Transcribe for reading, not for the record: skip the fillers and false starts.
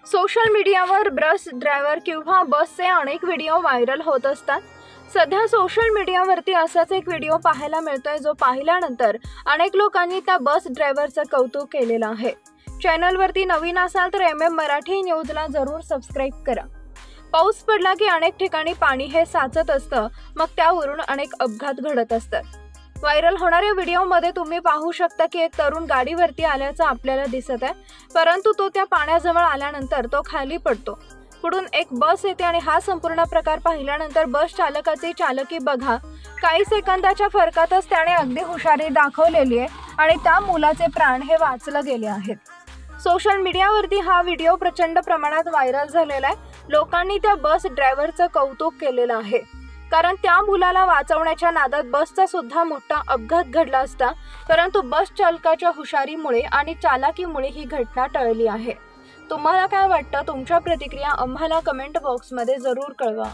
Social मीडियावर bus driver किंवा बसचे अनेक व्हिडिओ व्हायरल होत असतात। सध्या सोशल मीडियावरती असाच एक व्हिडिओ पाहायला मिळतोय जो पाहिल्यानंतर अनेक लोकांनी त्या बस ड्रायव्हरचं कौतुक केलेलं आहे। चॅनलवरती नवीन असाल तर मराठी न्यूजला जरूर सबस्क्राइब करा। पाऊस पडला की अनेक ठिकाणी पाणी हे साचत असतं, मग त्यावरून अनेक अपघात घडत असतात। व्हायरल होणाऱ्या व्हिडिओमध्ये तुम्ही पाहू शकता की एक तरुण गाडीवरती आल्याचं आपल्याला दिसत आहे, परंतु तो त्या पाण्याजवळ आल्यानंतर तो खाली पडतो। पुढून एक बस येते आणि हा संपूर्ण प्रकार पाहिल्यानंतर बस चालकाची चालकी बघा, काही सेकंदाच्या फरकातच त्याने अगदी हुशारी दाखवलेली आहे आणि त्या मुलाचे प्राण हे वाचले गेले आहेत। सोशल मीडियावरती हा व्हिडिओ प्रचंड प्रमाणात व्हायरल झालेला आहे। लोकांनी त्या बस ड्रायव्हरचं कौतुक केलेलं आहे, कारण त्या मुलाला वाचवण्याच्या नादात बसचा सुद्धा मोठा अपघात घडला असता, परंतु बस चालकाच्या हुशारीमुळे आणि चालाकीमुळे ही घटना टळली आहे। तुम्हाला काय वाटतं? तुमच्या प्रतिक्रिया आम्हाला कमेंट बॉक्समध्ये जरूर कळवा।